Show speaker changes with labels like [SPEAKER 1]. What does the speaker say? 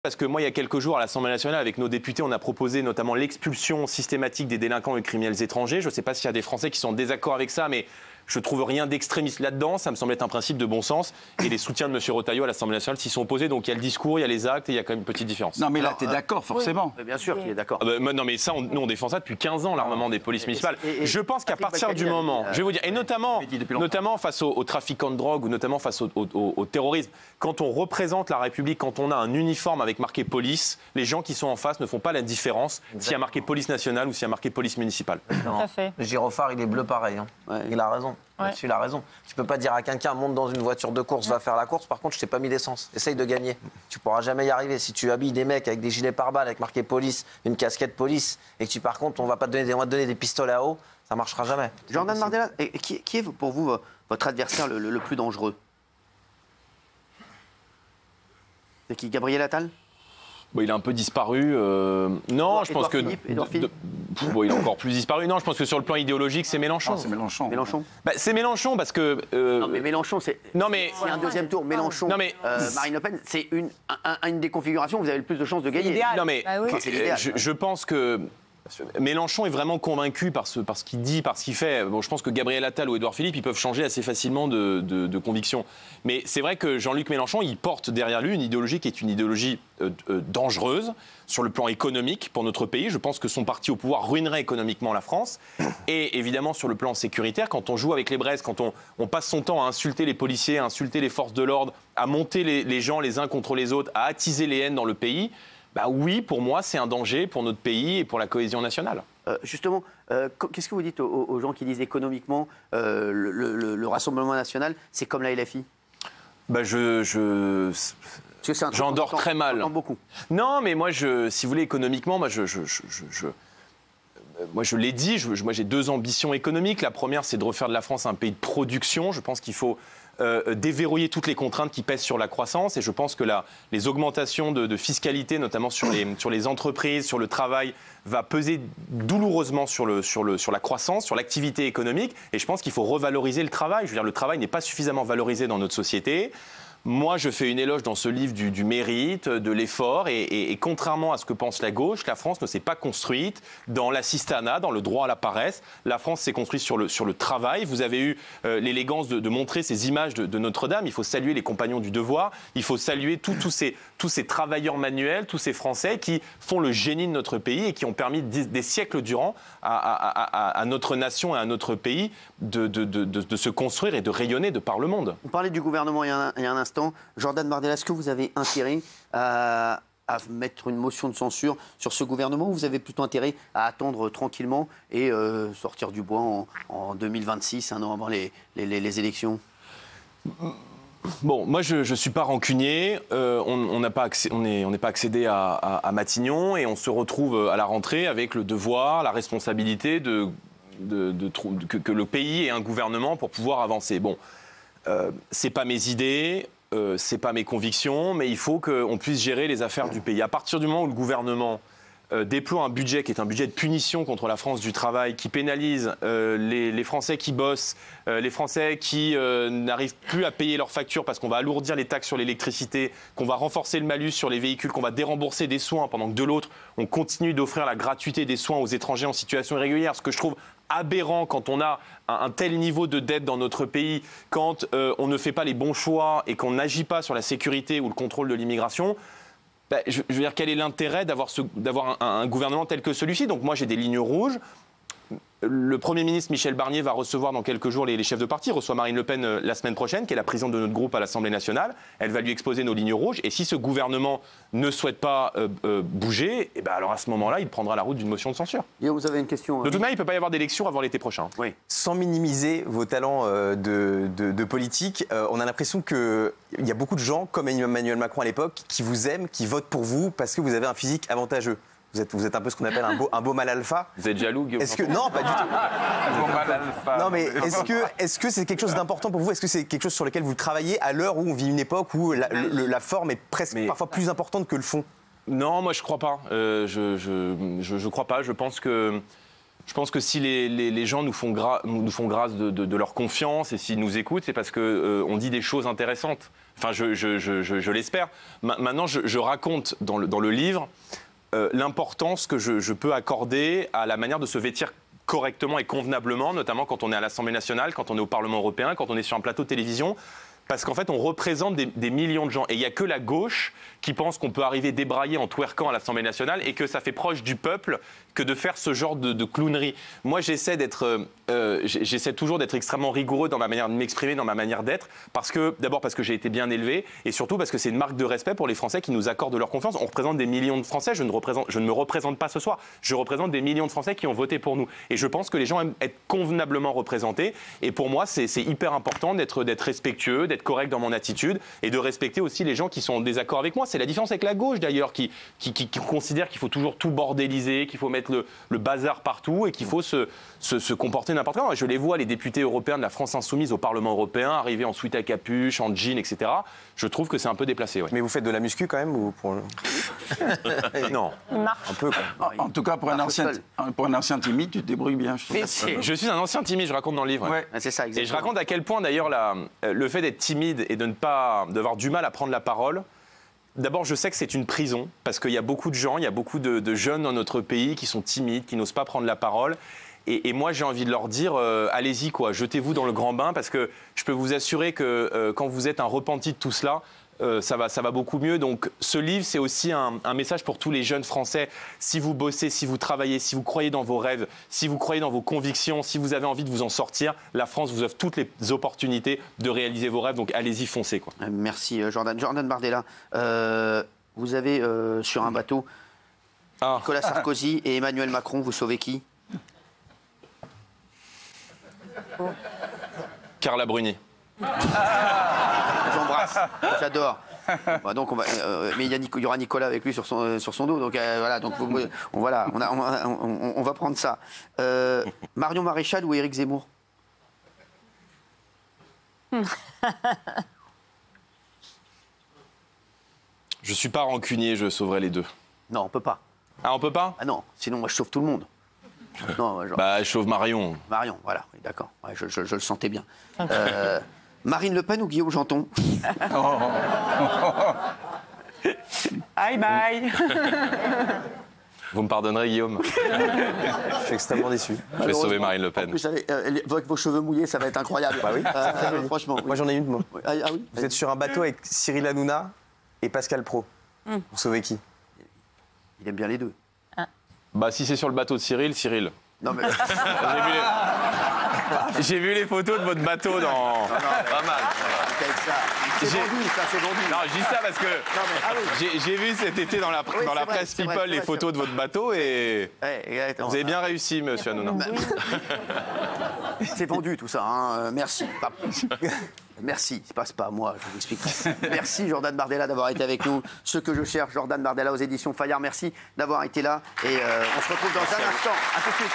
[SPEAKER 1] Parce que moi, il y a quelques jours, à l'Assemblée nationale, avec nos députés, on a proposé notamment l'expulsion systématique des délinquants et criminels étrangers. Je ne sais pas s'il y a des Français qui sont en désaccord avec ça, mais je ne trouve rien d'extrémiste là-dedans. Ça me semble être un principe de bon sens. Et les soutiens de M. Retailleau à l'Assemblée nationale s'y sont opposés. Donc il y a le discours, il y a les actes et il y a quand même une petite différence.
[SPEAKER 2] Non, mais là, tu es d'accord, forcément.
[SPEAKER 3] Oui. Bien sûr qu'il est d'accord.
[SPEAKER 1] Non, mais ça, nous, on défend ça depuis 15 ans, l'armement des polices municipales. Je pense qu'à partir du moment, je vais vous dire, et notamment face aux trafiquants de drogue ou notamment face au terrorisme, quand on représente la République, quand on a un uniforme avec marqué police, les gens qui sont en face ne font pas la différence s'il y a marqué police nationale ou s'il y a marqué police municipale.
[SPEAKER 4] Tout à fait.
[SPEAKER 5] Le gyrophare, il est bleu pareil. Hein. Ouais. Il a raison.
[SPEAKER 4] Ouais.
[SPEAKER 5] Là-dessus, il a raison. Tu peux pas dire à quelqu'un, monte dans une voiture de course, va faire la course. Par contre, je t'ai pas mis d'essence. Essaye de gagner. Tu pourras jamais y arriver. Si tu habilles des mecs avec des gilets pare-balles, avec marqué police, une casquette police, et que par contre, on va te donner des pistolets à eau, ça marchera jamais.
[SPEAKER 3] Jordan Bardella, qui est pour vous votre adversaire le plus dangereux? C'est qui, Gabriel Attal?
[SPEAKER 1] Bon, il a un peu disparu. Non, je pense que.
[SPEAKER 3] Édouard Philippe.
[SPEAKER 1] Bon, il a encore plus disparu. Non, je pense que sur le plan idéologique, c'est Mélenchon.
[SPEAKER 2] C'est Mélenchon.
[SPEAKER 3] Mélenchon.
[SPEAKER 1] Bah, c'est Mélenchon parce que.
[SPEAKER 3] Non, mais Mélenchon, c'est.
[SPEAKER 1] Non, mais.
[SPEAKER 3] C'est un deuxième tour. Mélenchon.
[SPEAKER 1] Non, mais.
[SPEAKER 3] Marine Le Pen, c'est une des configurations où vous avez le plus de chances de gagner.
[SPEAKER 4] Idéal.
[SPEAKER 1] Non, mais.
[SPEAKER 4] Bah oui.
[SPEAKER 3] C'est l'idéal.
[SPEAKER 1] Je pense que. Mélenchon est vraiment convaincu par ce qu'il dit, par ce qu'il fait. Bon, je pense que Gabriel Attal ou Édouard Philippe, ils peuvent changer assez facilement de conviction. Mais c'est vrai que Jean-Luc Mélenchon, il porte derrière lui une idéologie qui est une idéologie dangereuse sur le plan économique pour notre pays. Je pense que son parti au pouvoir ruinerait économiquement la France. Et évidemment, sur le plan sécuritaire, quand on joue avec les braises, quand on passe son temps à insulter les policiers, à insulter les forces de l'ordre, à monter les gens les uns contre les autres, à attiser les haines dans le pays, bah oui, pour moi, c'est un danger pour notre pays et pour la cohésion nationale.
[SPEAKER 3] Justement, qu'est-ce que vous dites aux gens qui disent économiquement le Rassemblement national, c'est comme la LFI?
[SPEAKER 1] Bah j'en dors très mal.
[SPEAKER 3] Beaucoup.
[SPEAKER 1] Non, mais moi, si vous voulez, économiquement, moi, je l'ai dit, moi j'ai deux ambitions économiques. La première, c'est de refaire de la France un pays de production. Je pense qu'il faut déverrouiller toutes les contraintes qui pèsent sur la croissance. Et je pense que les augmentations de fiscalité, notamment sur les entreprises, sur le travail, va peser douloureusement sur la croissance, sur l'activité économique. Et je pense qu'il faut revaloriser le travail. Je veux dire, le travail n'est pas suffisamment valorisé dans notre société. Moi, je fais une éloge dans ce livre du mérite, de l'effort, et contrairement à ce que pense la gauche, la France ne s'est pas construite dans l'assistanat, dans le droit à la paresse. La France s'est construite sur le travail. Vous avez eu l'élégance de montrer ces images de Notre-Dame. Il faut saluer les compagnons du devoir. Il faut saluer tous ces travailleurs manuels, tous ces Français qui font le génie de notre pays et qui ont permis des siècles durant à notre nation et à notre pays de se construire et de rayonner de par le monde.
[SPEAKER 3] Vous parlez du gouvernement il y a un instant. Jordan Bardella, est-ce que vous avez intérêt à mettre une motion de censure sur ce gouvernement ou vous avez plutôt intérêt à attendre tranquillement et sortir du bois en 2026, un an avant les élections?
[SPEAKER 1] Bon, moi je ne suis pas rancunier, on n'est pas accédé à Matignon et on se retrouve à la rentrée avec le devoir, la responsabilité que le pays ait un gouvernement pour pouvoir avancer. Bon, c'est pas mes idées, c'est pas mes convictions, mais il faut qu'on puisse gérer les affaires du pays. À partir du moment où le gouvernement déploie un budget qui est un budget de punition contre la France du travail, qui pénalise les Français qui bossent, les Français qui n'arrivent plus à payer leurs factures parce qu'on va alourdir les taxes sur l'électricité, qu'on va renforcer le malus sur les véhicules, qu'on va dérembourser des soins, pendant que de l'autre, on continue d'offrir la gratuité des soins aux étrangers en situation irrégulière, ce que je trouve aberrant quand on a un tel niveau de dette dans notre pays, quand on ne fait pas les bons choix et qu'on n'agit pas sur la sécurité ou le contrôle de l'immigration. Je veux dire, quel est l'intérêt d'avoir un gouvernement tel que celui-ci? Donc moi, j'ai des lignes rouges. Le Premier ministre Michel Barnier va recevoir dans quelques jours les chefs de parti, reçoit Marine Le Pen la semaine prochaine, qui est la présidente de notre groupe à l'Assemblée nationale. Elle va lui exposer nos lignes rouges. Et si ce gouvernement ne souhaite pas bouger, et ben alors à ce moment-là, il prendra la route d'une motion de censure.
[SPEAKER 3] Vous avez une question?
[SPEAKER 1] De toute manière, il ne peut pas y avoir d'élection avant l'été prochain.
[SPEAKER 3] Oui.
[SPEAKER 6] Sans minimiser vos talents de politique, on a l'impression qu'il y a beaucoup de gens, comme Emmanuel Macron à l'époque, qui vous aiment, qui votent pour vous parce que vous avez un physique avantageux. Vous êtes un peu ce qu'on appelle un beau mal alpha.
[SPEAKER 1] Vous êtes jaloux, Guillaume?
[SPEAKER 6] Non, pas du tout.
[SPEAKER 2] Un beau mal alpha.
[SPEAKER 6] Non, mais est-ce que c'est quelque chose d'important pour vous? Est-ce que c'est quelque chose sur lequel vous travaillez à l'heure où on vit une époque où la forme est presque parfois plus importante que le fond?
[SPEAKER 1] Non, moi je crois pas. Je crois pas. Je pense que si les gens nous font grâce de leur confiance et s'ils nous écoutent, c'est parce qu'on dit des choses intéressantes. Enfin, je l'espère. Maintenant, je raconte dans le livre l'importance que je peux accorder à la manière de se vêtir correctement et convenablement, notamment quand on est à l'Assemblée nationale, quand on est au Parlement européen, quand on est sur un plateau de télévision. Parce qu'en fait, on représente des millions de gens. Et il n'y a que la gauche qui pense qu'on peut arriver débraillé en twerkant à l'Assemblée nationale et que ça fait proche du peuple que de faire ce genre de clownerie. Moi, j'essaie toujours d'être extrêmement rigoureux dans ma manière de m'exprimer, dans ma manière d'être. D'abord parce que j'ai été bien élevé et surtout parce que c'est une marque de respect pour les Français qui nous accordent leur confiance. On représente des millions de Français. Je ne me représente pas ce soir. Je représente des millions de Français qui ont voté pour nous. Et je pense que les gens aiment être convenablement représentés. Et pour moi, c'est hyper important d'être respectueux, d'être correct dans mon attitude et de respecter aussi les gens qui sont en désaccord avec moi. C'est la différence avec la gauche d'ailleurs qui considère qu'il faut toujours tout bordéliser, qu'il faut mettre le bazar partout et qu'il faut se comporter n'importe comment. Je les vois, les députés européens de la France insoumise au Parlement européen, arriver en sweat à capuche, en jean, etc. Je trouve que c'est un peu déplacé. Ouais.
[SPEAKER 6] Mais vous faites de la muscu quand même ou pour...
[SPEAKER 1] Non.
[SPEAKER 6] Un peu quoi.
[SPEAKER 2] En tout cas, pour un ancien timide, tu te débrouilles bien.
[SPEAKER 1] Je suis un ancien timide, je raconte dans le livre.
[SPEAKER 2] Ouais.
[SPEAKER 3] C'est ça, exactement.
[SPEAKER 1] Et je raconte à quel point d'ailleurs le fait d'être timide et d'avoir du mal à prendre la parole. D'abord, je sais que c'est une prison, parce qu'il y a beaucoup de gens, il y a beaucoup de jeunes dans notre pays qui sont timides, qui n'osent pas prendre la parole. Et moi, j'ai envie de leur dire, allez-y, quoi, jetez-vous dans le grand bain, parce que je peux vous assurer que quand vous êtes un repenti de tout cela, ça va beaucoup mieux. Donc ce livre, c'est aussi un message pour tous les jeunes Français. Si vous bossez, si vous travaillez, si vous croyez dans vos rêves, si vous croyez dans vos convictions, si vous avez envie de vous en sortir, la France vous offre toutes les opportunités de réaliser vos rêves. Donc allez-y, foncez, quoi.
[SPEAKER 3] Merci Jordan. Jordan Bardella, vous avez sur un bateau Nicolas Sarkozy et Emmanuel Macron. Vous sauvez qui?
[SPEAKER 1] Carla Bruni.
[SPEAKER 3] J'embrasse, j'adore. Bah donc mais il y aura Nicolas avec lui sur son dos. Donc voilà, donc voilà, on va prendre ça. Marion Maréchal ou Éric Zemmour?
[SPEAKER 1] Je suis pas rancunier, je sauverai les deux.
[SPEAKER 3] Non, on peut pas.
[SPEAKER 1] Ah, on peut pas?
[SPEAKER 3] Ah non, sinon moi je sauve tout le monde. Non, genre...
[SPEAKER 1] Bah, je sauve Marion.
[SPEAKER 3] Marion, voilà, oui, d'accord. Ouais, je le sentais bien. Marine Le Pen ou Guillaume Janton?
[SPEAKER 4] Bye bye.
[SPEAKER 1] Vous me pardonnerez, Guillaume?
[SPEAKER 6] Je suis extrêmement déçu.
[SPEAKER 1] Je vais sauver Marine Le Pen.
[SPEAKER 3] En plus, avec vos cheveux mouillés, ça va être incroyable.
[SPEAKER 6] Bah oui.
[SPEAKER 3] Franchement. Oui.
[SPEAKER 6] Moi j'en ai une, moi.
[SPEAKER 3] Ah oui.
[SPEAKER 6] Vous êtes sur un bateau avec Cyril Hanouna et Pascal Praud. Vous sauvez qui?
[SPEAKER 3] Il aime bien les deux.
[SPEAKER 1] Bah, si c'est sur le bateau de Cyril.
[SPEAKER 3] Non mais.
[SPEAKER 1] J'ai vu les photos de votre bateau dans... Pas mal.
[SPEAKER 3] C'est vendu, ça, c'est vendu.
[SPEAKER 1] Non, je dis ça parce que j'ai vu cet été dans la presse People les photos de votre bateau et vous avez bien réussi, monsieur Hanouna.
[SPEAKER 3] C'est vendu tout ça, hein. Merci. Merci, c'est pas à moi, je vous expliquerai. Merci Jordan Bardella d'avoir été avec nous. Ce que je cherche, Jordan Bardella aux éditions Fayard. Merci d'avoir été là et on se retrouve dans un instant. À tout de suite.